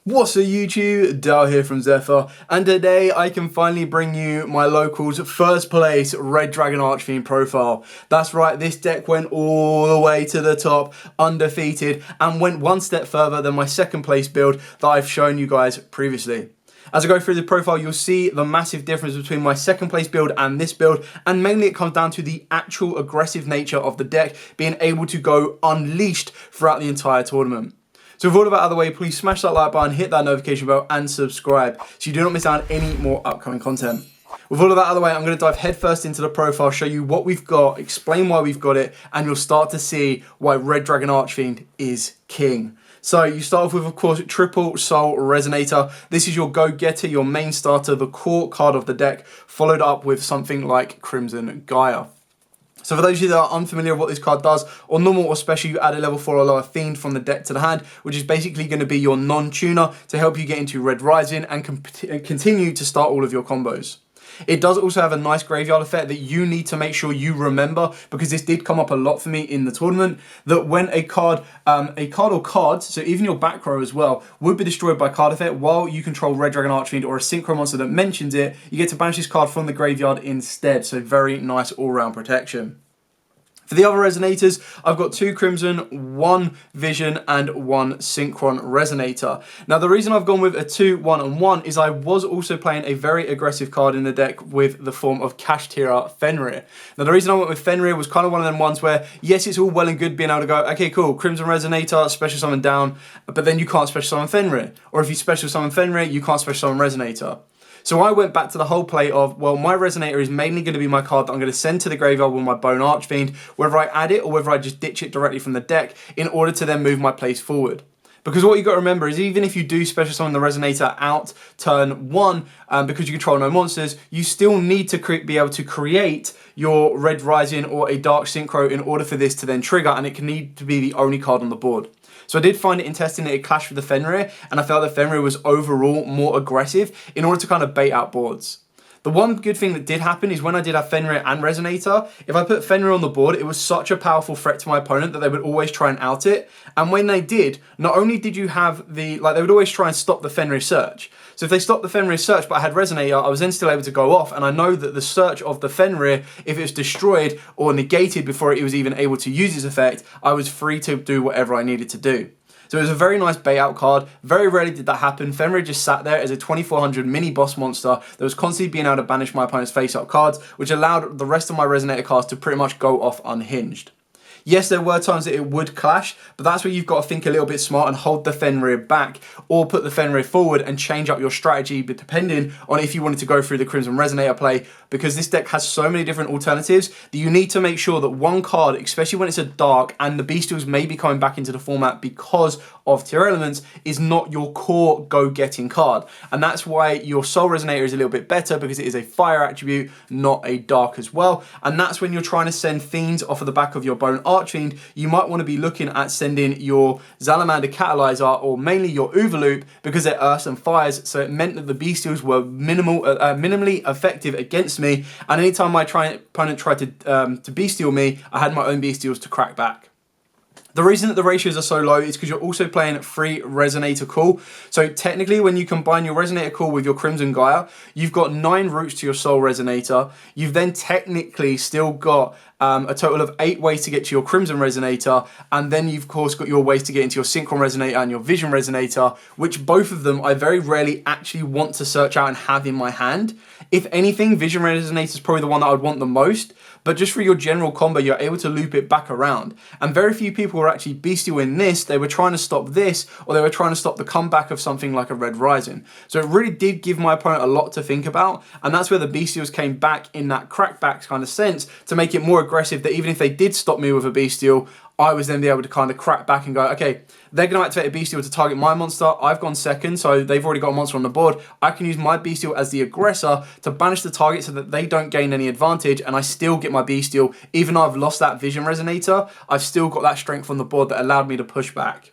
What's up YouTube, Dal here from Zephyr, and today I can finally bring you my local's first place Red Dragon Archfiend profile. That's right, this deck went all the way to the top, undefeated, and went one step further than my second place build that I've shown you guys previously. As I go through the profile, you'll see the massive difference between my second place build and this build, and mainly it comes down to the actual aggressive nature of the deck being able to go unleashed throughout the entire tournament. So with all of that out of the way, please smash that like button, hit that notification bell and subscribe so you do not miss out on any more upcoming content. With all of that out of the way, I'm going to dive headfirst into the profile, show you what we've got, explain why we've got it, and you'll start to see why Red Dragon Archfiend is king. So you start off with, of course, Triple Soul Resonator. This is your go-getter, your main starter, the core card of the deck, followed up with something like Crimson Gaia. So for those of you that are unfamiliar with what this card does, on normal or special, you add a level 4 or lower fiend from the deck to the hand, which is basically going to be your non-tuner to help you get into Red Rising and continue to start all of your combos. It does also have a nice graveyard effect that you need to make sure you remember, because this did come up a lot for me in the tournament, that when a card or cards, so even your back row as well, would be destroyed by card effect while you control Red Dragon Archfiend or a synchro monster that mentions it, you get to banish this card from the graveyard instead, so very nice all-round protection. For the other resonators, I've got 2 Crimson, 1 Vision, and 1 Synchron Resonator. Now, the reason I've gone with a 2, 1, and 1 is I was also playing a very aggressive card in the deck with the form of Kashtira Fenrir. Now, the reason I went with Fenrir was kind of one of them ones where, yes, it's all well and good being able to go, okay, cool, Crimson Resonator, special summon down, but then you can't special summon Fenrir. Or if you special summon Fenrir, you can't special summon Resonator. So I went back to the whole play of, well, my Resonator is mainly going to be my card that I'm going to send to the graveyard with my Bone Archfiend, whether I add it or whether I just ditch it directly from the deck in order to then move my plays forward. Because what you've got to remember is even if you do special summon the Resonator out turn 1, because you control no monsters, you still need to be able to create your Red Rising or a Dark Synchro in order for this to then trigger, and it can need to be the only card on the board. So I did find it in testing that it clashed with the Fenrir, and I felt that Fenrir was overall more aggressive in order to kind of bait out boards. The one good thing that did happen is when I did have Fenrir and Resonator, if I put Fenrir on the board, it was such a powerful threat to my opponent that they would always try and out it. And when they did, not only did you have they would always try and stop the Fenrir search. So if they stopped the Fenrir search but I had Resonator, I was then still able to go off, and I know that the search of the Fenrir, if it was destroyed or negated before it was even able to use its effect, I was free to do whatever I needed to do. So it was a very nice bait out card. Very rarely did that happen. Fenrir just sat there as a 2400 mini boss monster that was constantly being able to banish my opponent's face-up cards, which allowed the rest of my Resonator cards to pretty much go off unhinged. Yes, there were times that it would clash, but that's where you've got to think a little bit smart and hold the Fenrir back, or put the Fenrir forward and change up your strategy, but depending on if you wanted to go through the Crimson Resonator play, because this deck has so many different alternatives that you need to make sure that one card, especially when it's a dark and the bestials may be coming back into the format because of tier elements, is not your core go-getting card. And that's why your Soul Resonator is a little bit better, because it is a fire attribute, not a dark as well. And that's when you're trying to send fiends off of the back of your Bone Archfiend, you might want to be looking at sending your Salamander Catalyzer or mainly your Overloop, because they're earths and fires, so it meant that the bestials were minimally effective against me, and anytime my opponent tried to bestial me, I had my own bestials to crack back. The reason that the ratios are so low is because you're also playing free Resonator Call. So technically, when you combine your Resonator Call with your Crimson Gaia, you've got 9 routes to your Soul Resonator. You've then technically still got a total of 8 ways to get to your Crimson Resonator, and then you've of course got your ways to get into your Synchron Resonator and your Vision Resonator, which both of them I very rarely actually want to search out and have in my hand. If anything, Vision Resonator is probably the one that I would want the most, but just for your general combo, you're able to loop it back around. And very few people were actually bestial in this. They were trying to stop this, or they were trying to stop the comeback of something like a Red Rising. So it really did give my opponent a lot to think about, and that's where the bestials came back in that crackback kind of sense to make it more aggressive, that even if they did stop me with a bestial, I was then be able to kind of crack back and go, okay, they're going to activate a bestial to target my monster. I've gone second, so they've already got a monster on the board. I can use my bestial as the aggressor to banish the target so that they don't gain any advantage, and I still get my bestial. Even though I've lost that Vision Resonator, I've still got that strength on the board that allowed me to push back.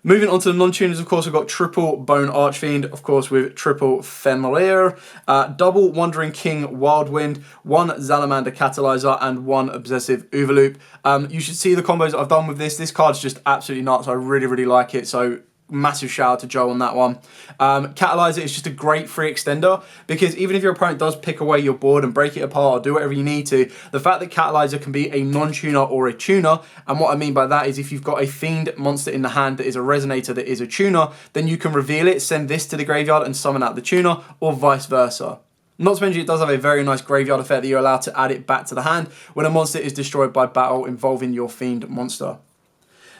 Moving on to the non-tuners, of course, we've got triple Bone Archfiend, of course, with triple Fenrir, double Wandering King Wildwind, 1 Salamander Catalyzer, and 1 Obsessive Overloop. You should see the combos that I've done with this. This card's just absolutely nuts. I really, really like it. So massive shout out to Joe on that one. Catalyzer is just a great free extender because even if your opponent does pick away your board and break it apart or do whatever you need to, the fact that Catalyzer can be a non-tuner or a tuner, and what I mean by that is if you've got a Fiend monster in the hand that is a Resonator that is a tuner, then you can reveal it, send this to the graveyard and summon out the tuner, or vice versa. Not to mention it does have a very nice graveyard effect that you're allowed to add it back to the hand when a monster is destroyed by battle involving your Fiend monster.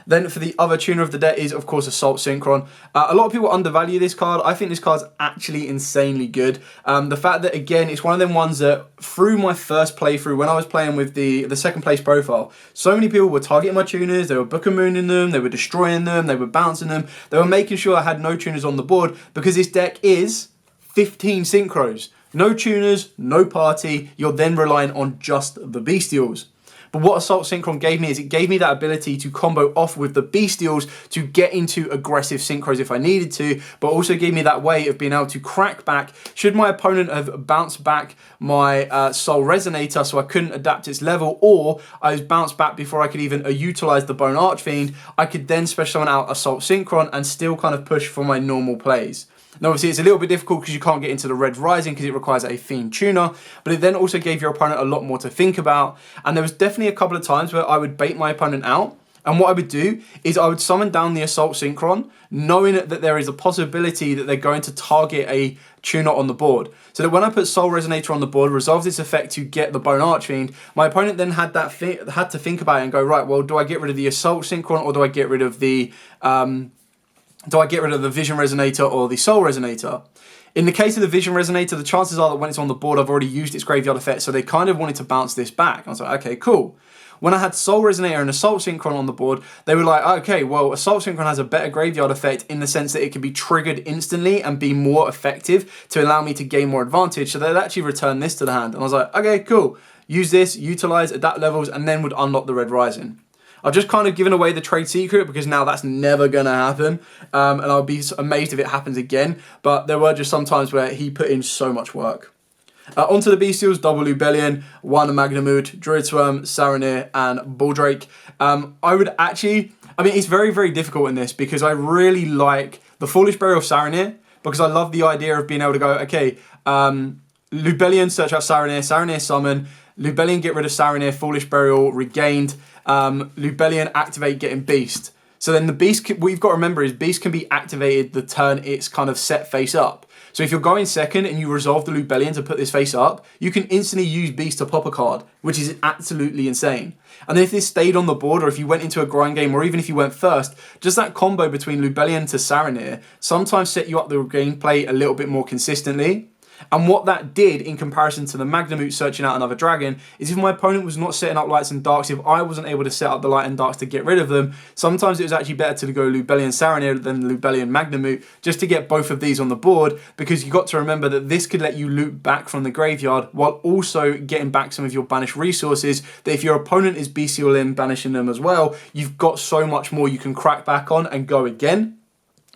Then for the other tuner of the deck is, of course, Assault Synchron. A lot of people undervalue this card. I think this card's actually insanely good. The fact that, again, it's one of them ones that through my first playthrough, when I was playing with the second place profile, so many people were targeting my tuners, they were Book of Mooning them, they were destroying them, they were bouncing them, they were making sure I had no tuners on the board because this deck is 15 synchros. No tuners, no party, you're then relying on just the bestials. But what Assault Synchron gave me is it gave me that ability to combo off with the bestials to get into aggressive synchros if I needed to, but also gave me that way of being able to crack back should my opponent have bounced back my Soul Resonator so I couldn't adapt its level, or I was bounced back before I could even utilize the Bone Archfiend. I could then special summon out Assault Synchron and still kind of push for my normal plays. Now obviously it's a little bit difficult because you can't get into the Red Rising because it requires a Fiend tuner, but it then also gave your opponent a lot more to think about, and there was definitely a couple of times where I would bait my opponent out, and what I would do is I would summon down the Assault Synchron, knowing that there is a possibility that they're going to target a tuner on the board. So that when I put Soul Resonator on the board, resolves its effect to get the Bone Archfiend, my opponent then had to think about it and go, right, well, do I get rid of the Assault Synchron or do I get rid of the Vision Resonator or the Soul Resonator? In the case of the Vision Resonator, the chances are that when it's on the board, I've already used its graveyard effect, so they kind of wanted to bounce this back. I was like, okay, cool. When I had Soul Resonator and Assault Synchron on the board, they were like, okay, well, Assault Synchron has a better graveyard effect in the sense that it can be triggered instantly and be more effective to allow me to gain more advantage, so they'd actually return this to the hand. And I was like, okay, cool. Use this, utilize, adapt levels, and then would unlock the Red Rising. I've just kind of given away the trade secret because now that's never going to happen. And I'll be amazed if it happens again. But there were just some times where he put in so much work. Onto the bestials, double Lubellion, one Magnemute, Druid Swarm, Saronir, and Baldrake. It's very, very difficult in this because I really like the Foolish Burial of Saronir because I love the idea of being able to go, okay, Lubellion, search out Saronir, Saronir summon, Lubellion get rid of Saronir, Foolish Burial regained, Lubellion activate getting Beast. So then the Beast, what you've got to remember is Beast can be activated the turn it's kind of set face up. So if you're going second and you resolve the Lubellion to put this face up, you can instantly use Beast to pop a card, which is absolutely insane. And then if this stayed on the board, or if you went into a grind game, or even if you went first, just that combo between Lubellion to Saronir sometimes set you up the gameplay a little bit more consistently. And what that did in comparison to the Magnemute searching out another dragon is if my opponent was not setting up lights and darks, if I wasn't able to set up the light and darks to get rid of them, sometimes it was actually better to go Lubellion Saronir than Lubellion Magnemute just to get both of these on the board, because you got to remember that this could let you loot back from the graveyard while also getting back some of your banished resources, that if your opponent is bestial in banishing them as well, you've got so much more you can crack back on and go again.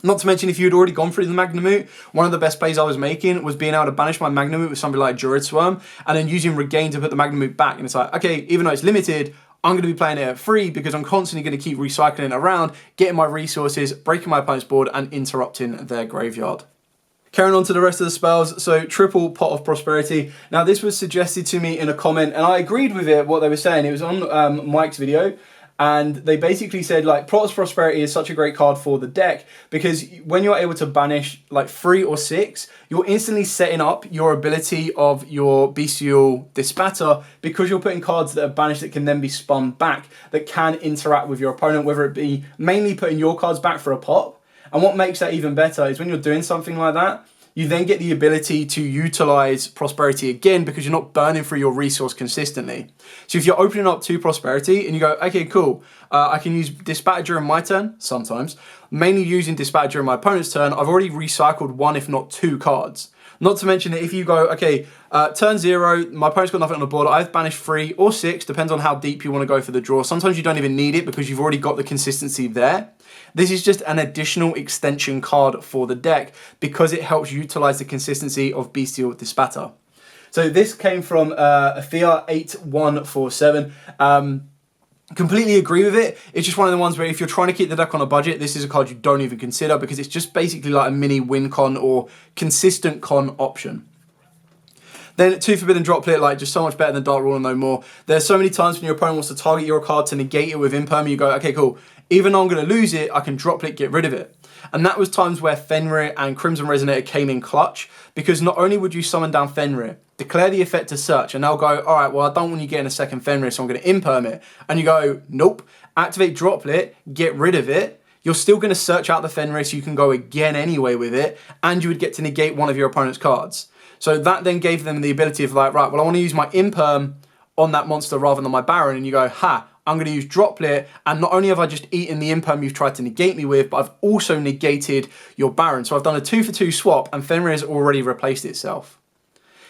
Not to mention, if you had already gone through the Magnemute, one of the best plays I was making was being able to banish my Magnemute with something like Druid Swarm, and then using Regain to put the Magnemute back. And it's like, okay, even though it's limited, I'm going to be playing it at free because I'm constantly going to keep recycling it around, getting my resources, breaking my opponent's board, and interrupting their graveyard. Carrying on to the rest of the spells, so triple Pot of Prosperity. Now this was suggested to me in a comment, and I agreed with it, what they were saying. It was on Mike's video. And they basically said, like, Pot of Prosperity is such a great card for the deck because when you're able to banish, like, 3 or 6, you're instantly setting up your ability of your Bestial Dispatter because you're putting cards that are banished that can then be spun back that can interact with your opponent, whether it be mainly putting your cards back for a pop. And what makes that even better is when you're doing something like that, you then get the ability to utilize Prosperity again because you're not burning through your resource consistently. So if you're opening up 2 Prosperity and you go, okay, cool, I can use Dispatter during my turn, sometimes. Mainly using Dispatter during my opponent's turn, I've already recycled 1 if not 2 cards. Not to mention that if you go, okay, turn 0, my opponent's got nothing on the board, I've banished 3 or 6, depends on how deep you want to go for the draw. Sometimes you don't even need it because you've already got the consistency there. This is just an additional extension card for the deck because it helps utilize the consistency of Bestial Dispatter. So this came from Athea8147. Completely agree with it. It's just one of the ones where if you're trying to keep the deck on a budget, this is a card you don't even consider because it's just basically like a mini win con or consistent con option. Then 2 Forbidden Droplet, like just so much better than Dark Rule and No More. There's so many times when your opponent wants to target your card to negate it with Imperm, you go, okay, cool. Even though I'm going to lose it, I can Droplet, get rid of it. And that was times where Fenrir and Crimson Resonator came in clutch, because not only would you summon down Fenrir, declare the effect to search, and they'll go, all right, well, I don't want you getting a second Fenrir, so I'm going to Imperm it. And you go, nope, activate Droplet, get rid of it. You're still going to search out the Fenrir, so you can go again anyway with it, and you would get to negate one of your opponent's cards. So that then gave them the ability of like, right, well, I want to use my Imperm on that monster rather than my Baron, and you go, ha, I'm going to use Droplet, and not only have I just eaten the Imperm you've tried to negate me with, but I've also negated your Baron. So I've done a 2-for-2 swap, and Fenrir has already replaced itself.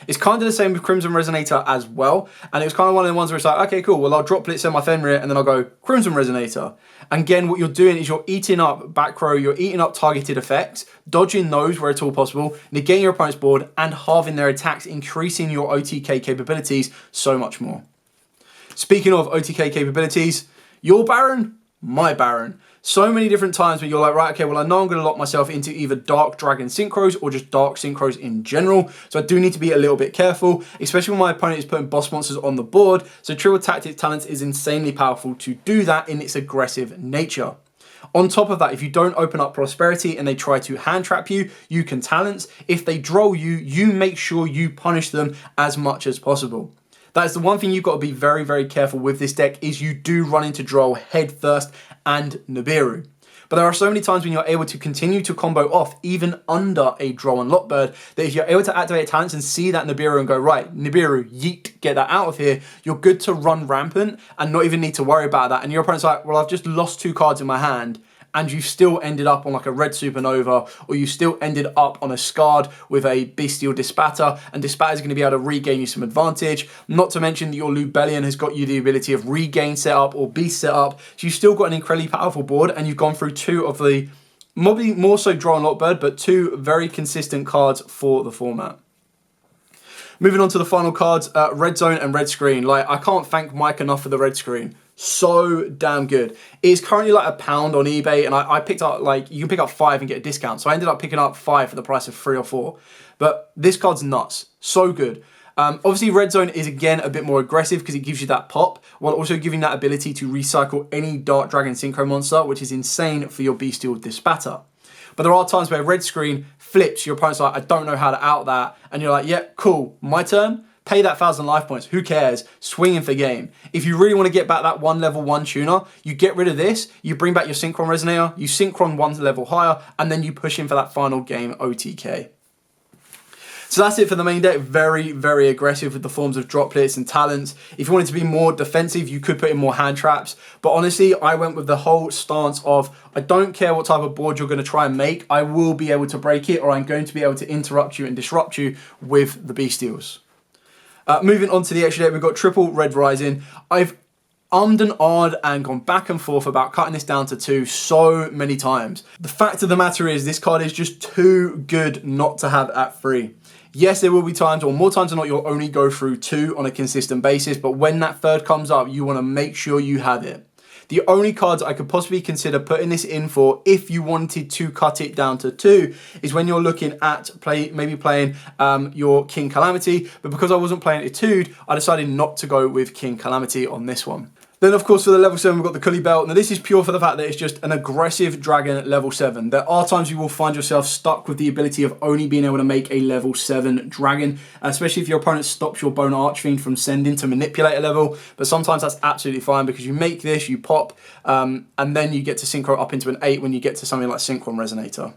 It's kind of the same with Crimson Resonator as well, and it was kind of one of the ones where it's like, okay, cool, well, I'll Droplet, send my Fenrir, and then I'll go Crimson Resonator. And again, what you're doing is you're eating up back row, you're eating up targeted effects, dodging those where it's all possible, negating your opponent's board, and halving their attacks, increasing your OTK capabilities so much more. Speaking of OTK capabilities, your Baron, my Baron. So many different times where you're like, right, okay, well, I know I'm going to lock myself into either Dark Dragon Synchros or just Dark Synchros in general. So I do need to be a little bit careful, especially when my opponent is putting boss monsters on the board. So Triple Tactics Talents is insanely powerful to do that in its aggressive nature. On top of that, if you don't open up Prosperity and they try to hand trap you, you can Talents. If they droll you, you make sure you punish them as much as possible. That is the one thing you've got to be very, very careful with this deck is you do run into Droll head first and Nibiru. But there are so many times when you're able to continue to combo off even under a Droll and Lockbird that if you're able to activate talents and see that Nibiru and go, right, Nibiru, yeet, get that out of here, you're good to run rampant and not even need to worry about that. And your opponent's like, well, I've just lost 2 cards in my hand, and you still ended up on like a red supernova, or you still ended up on a Scarred with a Bestial Dispatter, and Dispatter is going to be able to regain you some advantage. Not to mention that your Lubellion has got you the ability of regain setup or beast setup, so you've still got an incredibly powerful board, and you've gone through 2 of the, maybe more so Draw and Lockbird, but 2 very consistent cards for the format. Moving on to the final cards, Red Zone and Red Screen. Like, I can't thank Mike enough for the Red Screen. So damn good. It's currently like £1 on eBay, and I picked up, like, you can pick up 5 and get a discount. So I ended up picking up 5 for the price of 3 or 4. But this card's nuts. So good. Obviously, Red Zone is, again, a bit more aggressive because it gives you that pop, while also giving that ability to recycle any Dark Dragon Synchro monster, which is insane for your Bestial Dispatter. But there are times where Red Screen flips, your opponent's like, I don't know how to out that, and you're like, yeah, cool, my turn. Pay that 1,000 life points, who cares? Swinging for game. If you really want to get back that 1 level 1 tuner, you get rid of this, you bring back your Synchron Resonator, you Synchron 1 level higher, and then you push in for that final game OTK. So that's it for the main deck. Very, very aggressive with the forms of droplets and talents. If you wanted to be more defensive, you could put in more hand traps. But honestly, I went with the whole stance of, I don't care what type of board you're going to try and make, I will be able to break it, or I'm going to be able to interrupt you and disrupt you with the Bestials. Moving on to the extra deck, we've got triple Red Rising. I've ummed and ahed and gone back and forth about cutting this down to 2 so many times. The fact of the matter is this card is just too good not to have at 3. Yes, there will be times, or more times than not, you'll only go through 2 on a consistent basis, but when that 3rd comes up, you want to make sure you have it. The only cards I could possibly consider putting this in for if you wanted to cut it down to 2 is when you're looking at maybe playing your King Calamity, but because I wasn't playing it 2'd, I decided not to go with King Calamity on this one. Then, of course, for the level 7, we've got the Cully Belt. Now, this is pure for the fact that it's just an aggressive dragon at level 7. There are times you will find yourself stuck with the ability of only being able to make a level 7 dragon, especially if your opponent stops your Bone Archfiend from sending to manipulate a level. But sometimes that's absolutely fine because you make this, you pop, and then you get to synchro up into an 8 when you get to something like Synchron Resonator.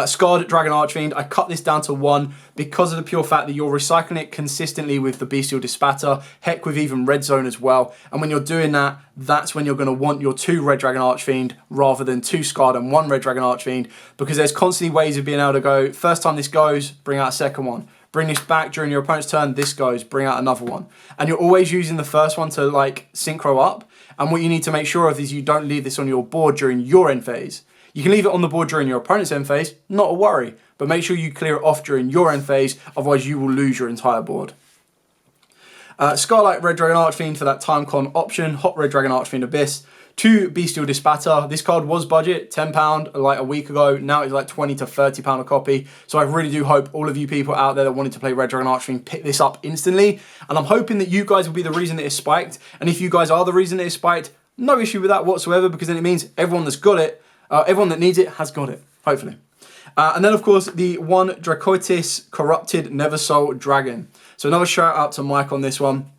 Scarred Dragon Archfiend, I cut this down to 1 because of the pure fact that you're recycling it consistently with the Bestial Dispatter, heck with even Red Zone as well. And when you're doing that, that's when you're going to want your 2 Red Dragon Archfiend rather than 2 Scarred and 1 Red Dragon Archfiend, because there's constantly ways of being able to go, first time this goes, bring out a second one. Bring this back during your opponent's turn, this goes, bring out another one. And you're always using the first one to like synchro up. And what you need to make sure of is you don't leave this on your board during your end phase. You can leave it on the board during your opponent's end phase, not a worry, but make sure you clear it off during your end phase, otherwise you will lose your entire board. Scarlet Red Dragon Archfiend for that Timecon option, Hot Red Dragon Archfiend Abyss, 2 Bestial Dispatter. This card was budget, £10 like a week ago. Now it's like £20 to £30 a copy. So I really do hope all of you people out there that wanted to play Red Dragon Archfiend pick this up instantly. And I'm hoping that you guys will be the reason that it's spiked. And if you guys are the reason that it's spiked, no issue with that whatsoever, because then it means everyone that's got it, everyone that needs it has got it, hopefully. And then, of course, the 1 Dracoitis Corrupted Neversoul Dragon. So another shout out to Mike on this one.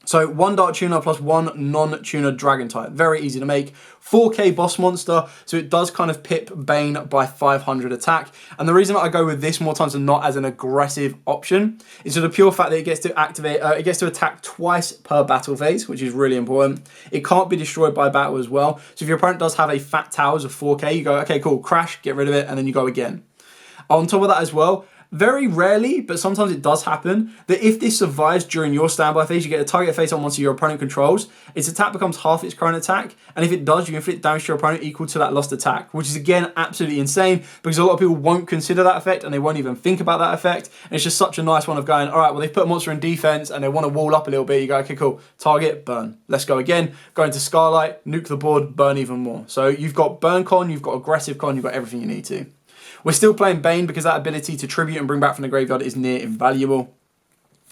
So 1 Dark Tuner plus 1 non-tuner Dragon type. Very easy to make. 4k boss monster, so it does kind of pip Bane by 500 attack. And the reason that I go with this more times than not as an aggressive option is for the pure fact that it gets to activate, it gets to attack twice per battle phase, which is really important. It can't be destroyed by battle as well. So if your opponent does have a fat towers of 4k, you go, okay, cool, crash, get rid of it, and then you go again. On top of that as well, very rarely, but sometimes it does happen, that if this survives during your standby phase, you get a target face on once your opponent controls, its attack becomes half its current attack, and if it does, you inflict damage to your opponent equal to that lost attack, which is again absolutely insane, because a lot of people won't consider that effect, and they won't even think about that effect, and it's just such a nice one of going, alright, well they've put a monster in defense, and they want to wall up a little bit, you go, okay cool, target, burn, let's go again, go into Scarlight, nuke the board, burn even more. So you've got burn con, you've got aggressive con, you've got everything you need to. We're still playing Bane because that ability to tribute and bring back from the graveyard is near invaluable.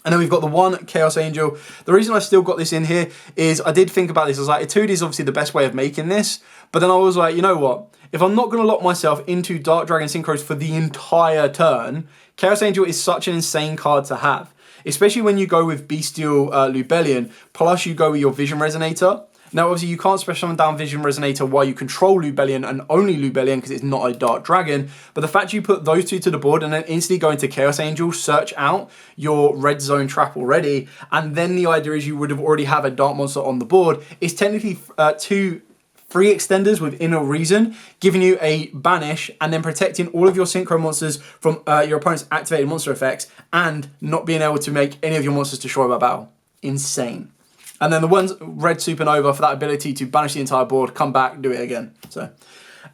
And then we've got the 1 Chaos Angel. The reason I've still got this in here is I did think about this. I was like, Etude is obviously the best way of making this. But then I was like, you know what? If I'm not going to lock myself into Dark Dragon Synchros for the entire turn, Chaos Angel is such an insane card to have. Especially when you go with Bestial Lubellion, plus you go with your Vision Resonator. Now, obviously, you can't special summon down Vision Resonator while you control Lubellion and only Lubellion because it's not a Dark Dragon. But the fact you put those two to the board and then instantly go into Chaos Angel, search out your red zone trap already, and then the idea is you would have already have a Dark Monster on the board. It's technically 2 free extenders within a reason, giving you a banish and then protecting all of your synchro monsters from your opponent's activated monster effects and not being able to make any of your monsters destroy by battle. Insane. And then the ones red supernova for that ability to banish the entire board, come back, do it again. So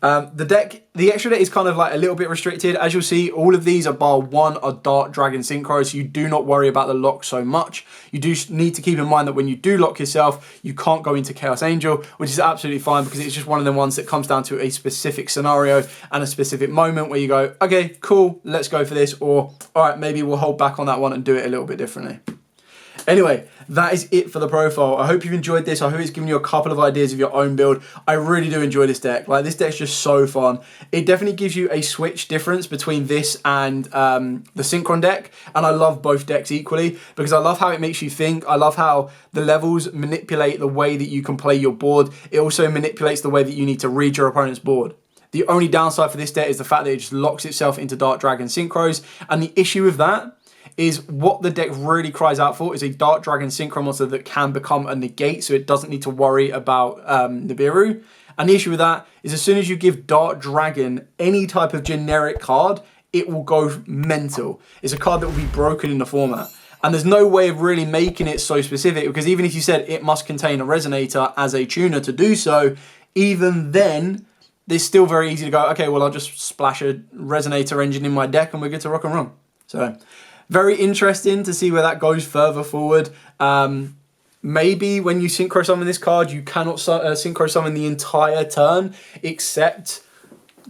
the extra deck is kind of like a little bit restricted. As you'll see, all of these are bar 1 are Dark Dragon Synchros, so you do not worry about the lock so much. You do need to keep in mind that when you do lock yourself, you can't go into Chaos Angel, which is absolutely fine because it's just one of them ones that comes down to a specific scenario and a specific moment where you go, okay, cool, let's go for this, or all right, maybe we'll hold back on that one and do it a little bit differently. Anyway, that is it for the profile. I hope you've enjoyed this. I hope it's given you a couple of ideas of your own build. I really do enjoy this deck. Like, this deck's just so fun. It definitely gives you a switch difference between this and the Synchron deck. And I love both decks equally because I love how it makes you think. I love how the levels manipulate the way that you can play your board. It also manipulates the way that you need to read your opponent's board. The only downside for this deck is the fact that it just locks itself into Dark Dragon Synchros. And the issue with that is what the deck really cries out for is a Dark Dragon Synchro monster that can become a negate, so it doesn't need to worry about Nibiru. And the issue with that is as soon as you give Dark Dragon any type of generic card, it will go mental. It's a card that will be broken in the format. And there's no way of really making it so specific because even if you said it must contain a Resonator as a tuner to do so, even then, it's still very easy to go, okay, well, I'll just splash a Resonator engine in my deck and we're good to rock and roll. So very interesting to see where that goes further forward. Maybe when you synchro summon this card, you cannot synchro summon the entire turn except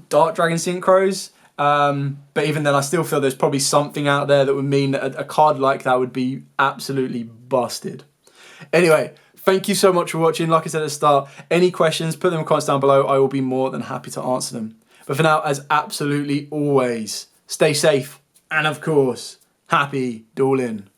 Dark Dragon Synchros. But even then, I still feel there's probably something out there that would mean that a card like that would be absolutely busted. Anyway, thank you so much for watching. Like I said at the start, any questions, put them in the comments down below. I will be more than happy to answer them. But for now, as absolutely always, stay safe and of course, happy dueling.